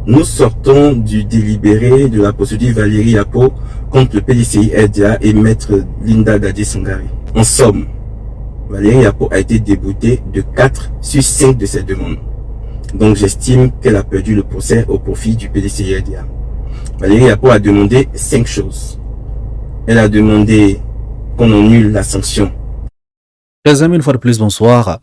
Nous sortons du délibéré de la procédure Valérie Yapo contre le PDCI RDA et maître Linda Dadé Sangari. En somme, Valérie Yapo a été déboutée de 4 sur 5 de ses demandes. Donc j'estime qu'elle a perdu le procès au profit du PDCI RDA. Valérie Yapo a demandé 5 choses. Elle a demandé qu'on annule la sanction. Les amis, une fois de plus, bonsoir.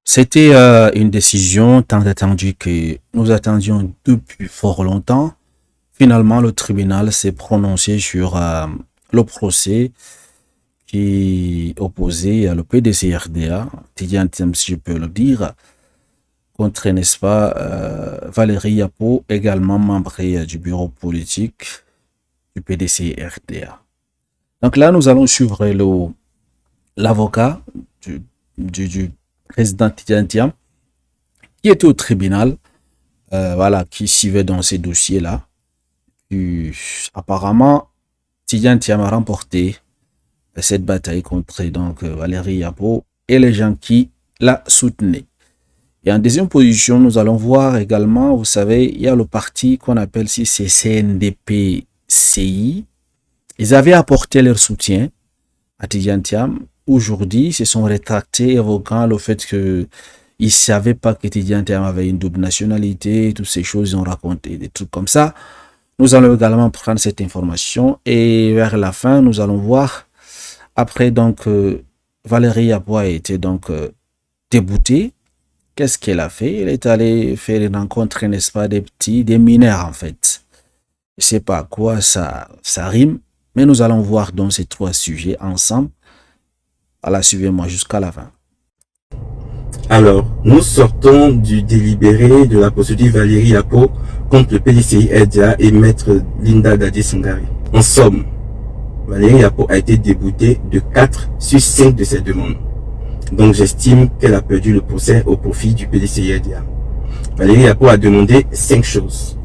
C'était une décision tant attendue que nous attendions depuis fort longtemps. Finalement, le tribunal s'est prononcé sur le procès qui opposait le PDCI-RDA, Tidjane Thiam, si je peux le dire, contre, n'est-ce pas, Valérie Yapo, également membre du bureau politique du PDCI-RDA. Donc là, nous allons suivre l'avocat du président Tidjane Thiam, qui était au tribunal, voilà, qui suivait dans ces dossiers-là. Apparemment, Tidjane Thiam a remporté cette bataille contre donc Valérie Yapo et les gens qui la soutenaient. Et en deuxième position, nous allons voir également, vous savez, il y a le parti qu'on appelle ici CNDP-CI. Ils avaient apporté leur soutien à Tidjane Thiam. Aujourd'hui, ils se sont rétractés, évoquant le fait qu'ils ne savaient pas que Tidjane Thiam avait une double nationalité, toutes ces choses, ils ont raconté des trucs comme ça. Nous allons également prendre cette information et vers la fin, nous allons voir. Après, donc, Valérie Yapo a été donc déboutée. Qu'est-ce qu'elle a fait? Elle est allée faire une rencontre, n'est-ce pas, des mineurs en fait. Je ne sais pas à quoi ça rime, mais nous allons voir donc ces trois sujets ensemble. Voilà, suivez-moi jusqu'à la fin. Alors, nous sortons du délibéré de la procédure Valérie Yapo contre le PDCI RDA et maître Linda Dadé Sangari. En somme, Valérie Yapo a été déboutée de 4 sur 5 de ses demandes. Donc j'estime qu'elle a perdu le procès au profit du PDCI RDA. Valérie Yapo a demandé 5 choses.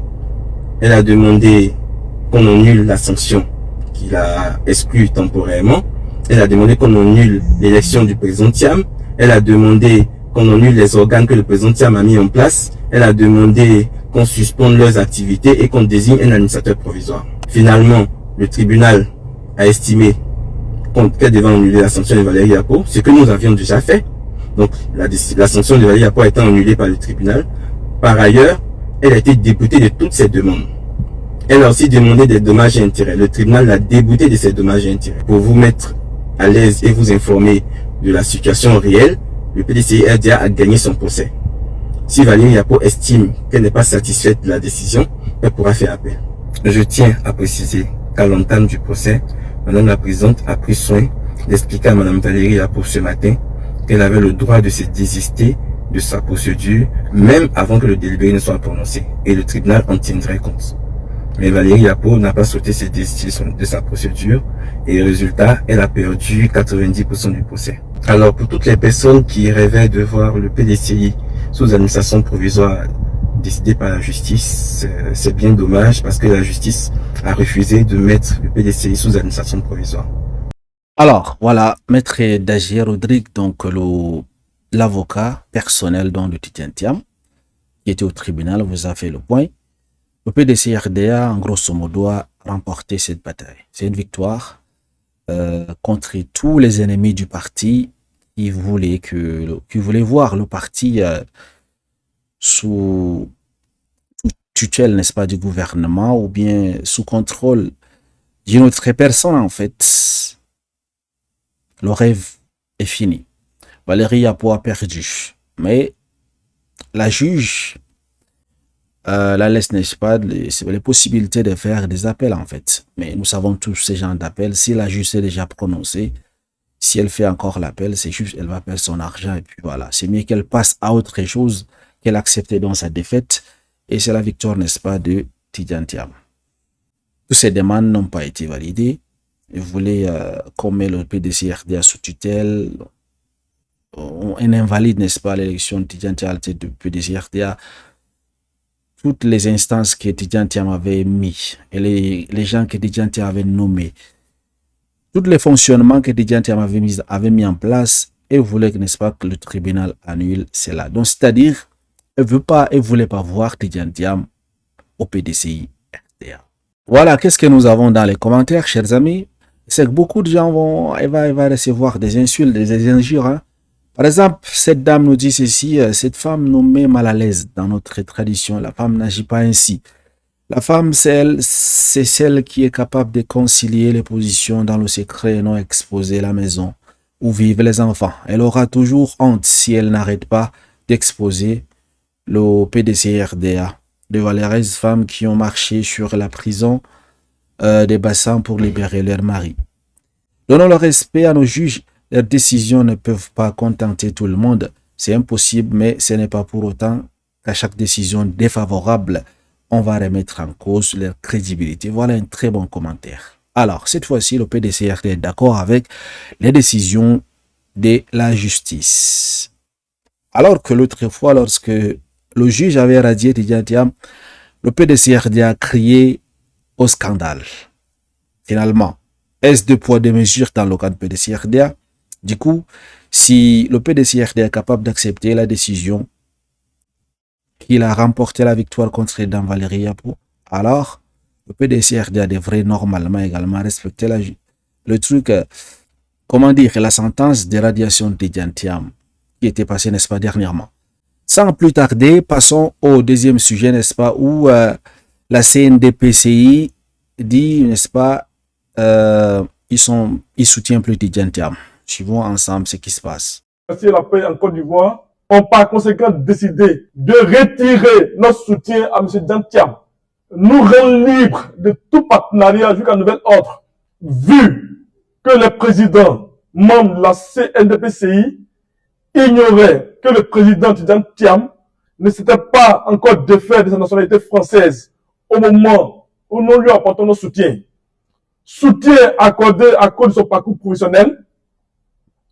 Elle a demandé qu'on annule la sanction qu'il a exclue temporairement. Elle a demandé qu'on annule l'élection du président Thiam. Elle a demandé qu'on annule les organes que le président Thiam a mis en place. Elle a demandé qu'on suspende leurs activités et qu'on désigne un administrateur provisoire. Finalement, le tribunal a estimé qu'elle devait annuler la sanction de Valérie Yapo, ce que nous avions déjà fait. Donc la sanction de Valérie Yapo a été annulée par le tribunal. Par ailleurs, elle a été déboutée de toutes ses demandes. Elle a aussi demandé des dommages et intérêts. Le tribunal l'a déboutée de ses dommages et intérêts. Pour vous mettre à l'aise et vous informer de la situation réelle, le PDCI RDA a gagné son procès. Si Valérie Yapo estime qu'elle n'est pas satisfaite de la décision, elle pourra faire appel. Je tiens à préciser qu'à l'entame du procès, Madame la Présidente a pris soin d'expliquer à Madame Valérie Yapo ce matin qu'elle avait le droit de se désister de sa procédure, même avant que le délibéré ne soit prononcé, et le tribunal en tiendrait compte. Mais Valérie Yapo n'a pas souhaité se désister de sa procédure, et résultat, elle a perdu 90% du procès. Alors, pour toutes les personnes qui rêvaient de voir le PDCI sous administration provisoire décidé par la justice, c'est bien dommage parce que la justice a refusé de mettre le PDCI sous administration provisoire. Alors, voilà, maître Dagier Rodrigue, donc l'avocat personnel de Tidjane Thiam, qui était au tribunal, vous a fait le point. Le PDCI-RDA, en grosso modo, a remporté cette bataille. C'est une victoire contre tous les ennemis du parti qui voulaient voir le parti sous tutelle, n'est-ce pas, du gouvernement ou bien sous contrôle d'une autre personne, en fait. Le rêve est fini. Valérie Yapo a perdu. Mais la juge la laisse, n'est-ce pas, les possibilités de faire des appels, en fait. Mais nous savons tous ces genres d'appels. Si la juge s'est déjà prononcée, si elle fait encore l'appel, c'est juste, elle va perdre son argent et puis voilà. C'est mieux qu'elle passe à autre chose qu'elle accepte dans sa défaite. Et c'est la victoire, n'est-ce pas, de Tidjane Thiam. Toutes ces demandes n'ont pas été validées. Ils voulaient qu'on met le PDCI-RDA sous tutelle. On invalide, n'est-ce pas, l'élection de Tidjane Thiam de PDCI-RDA. Toutes les instances que Tidjane Thiam avait mis et les gens que Tidjane Thiam avait nommés, tous les fonctionnements que Tidjane Thiam avait mis en place et voulait, n'est-ce pas, que le tribunal annule cela. Donc, c'est-à-dire, Elle voulait pas voir Tidjane Thiam au PDCI RDA. Voilà, qu'est-ce que nous avons dans les commentaires, chers amis? C'est que beaucoup de gens vont, elle va recevoir des insultes, des injures. Hein. Par exemple, cette dame nous dit ceci, cette femme nous met mal à l'aise dans notre tradition. La femme n'agit pas ainsi. La femme, c'est celle qui est capable de concilier les positions dans le secret et non exposer la maison où vivent les enfants. Elle aura toujours honte si elle n'arrête pas d'exposer le PDC-RDA, de valeureuses femmes qui ont marché sur la prison des bassins pour libérer leurs maris. Donnons le respect à nos juges. Leurs décisions ne peuvent pas contenter tout le monde. C'est impossible, mais ce n'est pas pour autant qu'à chaque décision défavorable, on va remettre en cause leur crédibilité. Voilà un très bon commentaire. Alors, cette fois-ci, le PDC-RDA est d'accord avec les décisions de la justice. Alors que l'autre fois, lorsque le juge avait radié Tidjane Thiam, le PDC-RDA a crié au scandale. Finalement, est-ce deux poids, deux mesures dans le cas de PDC-RDA? Du coup, si le PDC-RDA est capable d'accepter la décision qu'il a remporté la victoire contre Dame Valérie Yapo, alors le PDC-RDA devrait normalement également respecter le truc, comment dire, la sentence de radiation de Tidjane Thiam qui était passée, n'est-ce pas, dernièrement. Sans plus tarder, passons au deuxième sujet, n'est-ce pas, où la CNDPCI dit, n'est-ce pas, ils soutiennent plus Tidjane Thiam. Suivons ensemble ce qui se passe. Si la paix en Côte d'Ivoire, ont par conséquent décidé de retirer notre soutien à M. Tidjane Thiam, nous rend libres de tout partenariat jusqu'à nouvel ordre, vu que les présidents membres de la CNDPCI ignoraient que le président Tidjane Thiam ne s'était pas encore défait de sa nationalité française au moment où nous lui apportons notre soutien. Soutien accordé à cause de son parcours professionnel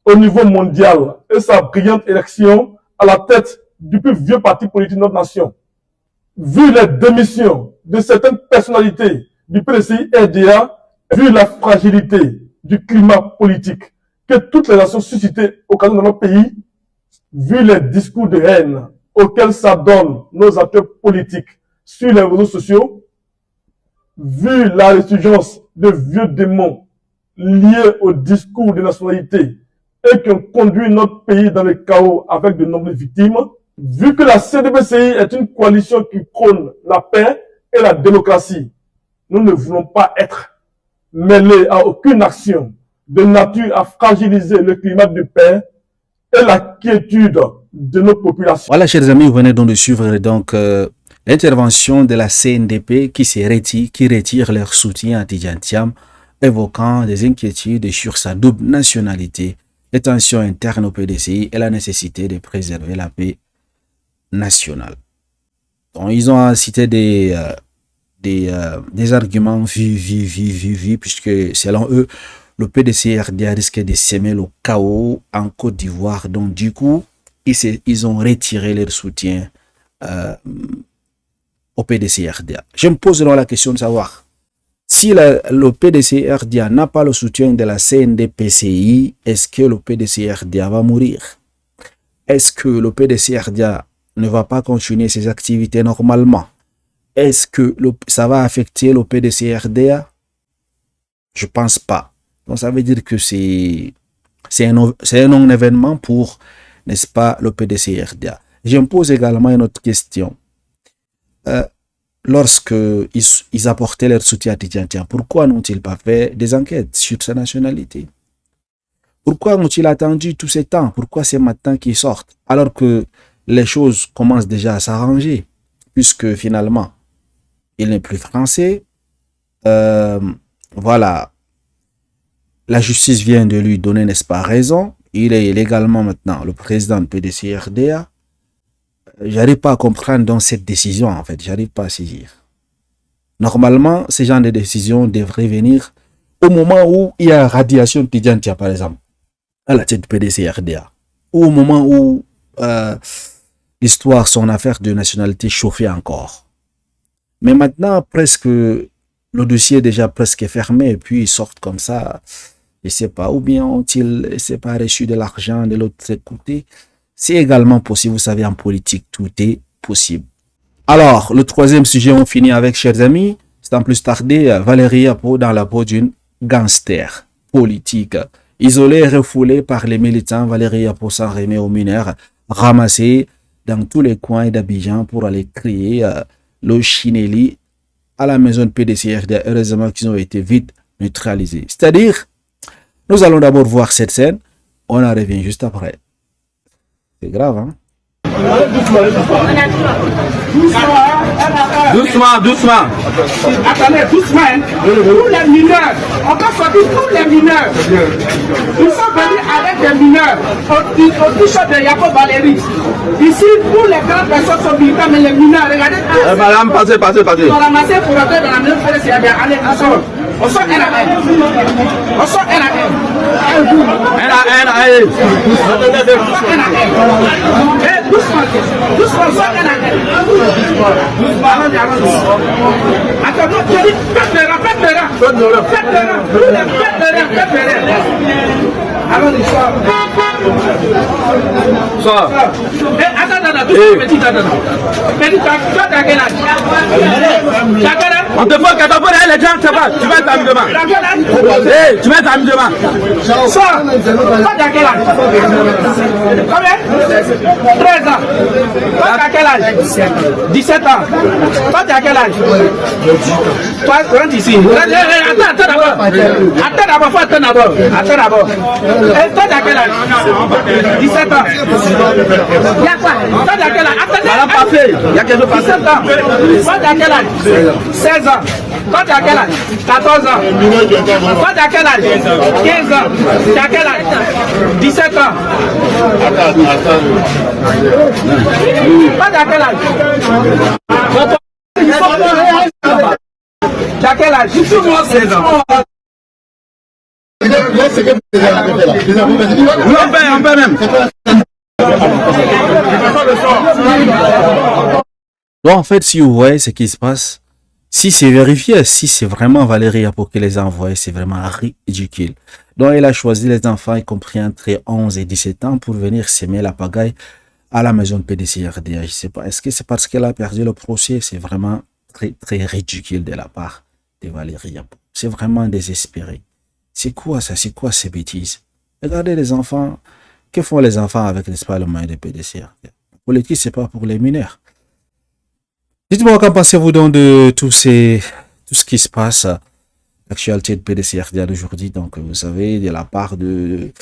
au niveau mondial et sa brillante élection à la tête du plus vieux parti politique de notre nation. Vu les démissions de certaines personnalités du PDCI-RDA, vu la fragilité du climat politique que toutes les nations suscitées occasion dans notre pays, vu les discours de haine auxquels s'adonnent nos acteurs politiques sur les réseaux sociaux, vu la résurgence de vieux démons liés au discours de nationalité et qui ont conduit notre pays dans le chaos avec de nombreuses victimes, vu que la CNDPCI est une coalition qui prône la paix et la démocratie, nous ne voulons pas être mêlés à aucune action de nature à fragiliser le climat de paix et la quiétude de nos populations. Voilà, chers amis, vous venez donc de suivre donc l'intervention de la CNDP qui retire leur soutien à Tidjane Thiam, évoquant des inquiétudes sur sa double nationalité, les tensions internes au PDCI et la nécessité de préserver la paix nationale. Donc, ils ont cité des arguments vifs, puisque selon eux, le PDC-RDA risquait de semer le chaos en Côte d'Ivoire. Donc, du coup, ils ont retiré leur soutien au PDC-RDA. Je me pose donc la question de savoir si le PDC-RDA n'a pas le soutien de la CNDPCI, est-ce que le PDC-RDA va mourir? Est-ce que le PDC-RDA ne va pas continuer ses activités normalement? Est-ce que ça va affecter le PDC-RDA? Je pense pas. Donc ça veut dire que c'est un non-événement pour, n'est-ce pas, le PDC-RDA. Je me pose également une autre question. Lorsque ils apportaient leur soutien à Tidjane Thiam, pourquoi n'ont-ils pas fait des enquêtes sur sa nationalité? Pourquoi ont-ils attendu tout ce temps? Pourquoi c'est maintenant qu'ils sortent? Alors que les choses commencent déjà à s'arranger, puisque finalement, il n'est plus français. Voilà. La justice vient de lui donner, n'est-ce pas, raison. Il est légalement maintenant le président de PDC-RDA. J'arrive pas à comprendre dans cette décision, en fait. J'arrive pas à saisir. Normalement, ces genres de décisions devraient venir au moment où il y a radiation de Tidjane Thiam, par exemple, à la tête du PDC-RDA. Ou au moment où l'histoire, son affaire de nationalité chauffait encore. Mais maintenant, presque, le dossier est déjà presque fermé, et puis ils sortent comme ça. Je sais pas, ou bien ont-ils, c'est pas reçu de l'argent de l'autre côté. C'est également possible, vous savez, en politique, tout est possible. Alors, le troisième sujet, on finit avec, chers amis, sans plus tarder, Valérie Yapo dans la peau d'une gangster politique. Isolée et refoulée par les militants, Valérie Yapo s'en remet aux mineurs, ramassés dans tous les coins d'Abidjan pour aller crier le Chineli à la maison de PDCRD. Heureusement qu'ils ont été vite neutralisés. C'est-à-dire, nous allons d'abord voir cette scène, on en revient juste après. C'est grave, hein? Doucement, doucement. Attendez, doucement. Tous les mineurs, on va sortir tous les mineurs. Ils sont venus avec des mineurs au t-shirt de Yapo Valérie. Ici, tous les grandes personnes sont militants, mais les mineurs, regardez. Madame, passez. Ils sont ramassés pour rentrer dans la maison de PDCA. Allez, on sort un à un. On sort un à un. allez. Doucement, doucement, on sort un à un. Attends, faites alors, il sort. Attends, petit, toi, t'as quel âge? On te faut que t'as pas les gens, tu vas être amis demain. Tu vas être amis demain. Sors. Toi, t'as quel âge? Combien? 13 ans. Toi, t'as quel âge? 17 ans. Toi, t'as quel âge? Toi, rentre ici. Attends d'abord. Et toi, t'as quel âge? 17 ans. Il y a quoi? Toi, t'as quel âge? Attendez. Il y a quelque chose passé. 17 ans. Toi, t'as quel âge? 16 ans. Toi, t'as quel âge? 14 ans. Toi, t'as quel âge? 15 ans. T'as quel âge? 17 ans. Toi, t'as quel âge? T'as quel âge? 16 ans. On peut même. Donc, en fait, si vous voyez ce qui se passe, si c'est vérifié, si c'est vraiment Valérie Yapo qui les a envoyés, c'est vraiment ridicule. Donc, elle a choisi les enfants, y compris entre 11 et 17 ans, pour venir s'aimer la pagaille à la maison de PDCRD. Je sais pas, est-ce que c'est parce qu'elle a perdu le procès? C'est vraiment très, très ridicule de la part de Valérie Yapo. C'est vraiment désespéré. C'est quoi ça? C'est quoi ces bêtises? Regardez les enfants. Que font les enfants avec, n'est-ce pas, le moyen de PDCRD? La politique, c'est pas pour les mineurs. Dites-moi, qu'en pensez-vous donc de tout ce qui se passe, l'actualité de PDCRD d'aujourd'hui? Donc, vous savez, de la part de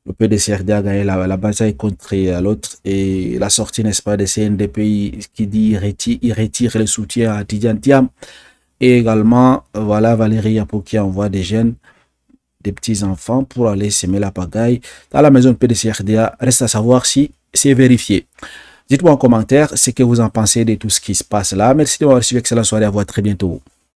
le PDCRD a gagné la bataille contre l'autre et la sortie, n'est-ce pas, de CNDP qui dit il retire le soutien à Tidjane Thiam. Et également, voilà, Valérie Yapo qui envoie des jeunes, des petits-enfants pour aller s'aimer la pagaille dans la maison de PDCRDA. Reste à savoir si c'est vérifié. Dites-moi en commentaire ce que vous en pensez de tout ce qui se passe là. Merci de m'avoir suivi. Excellente soirée. À vous. À très bientôt.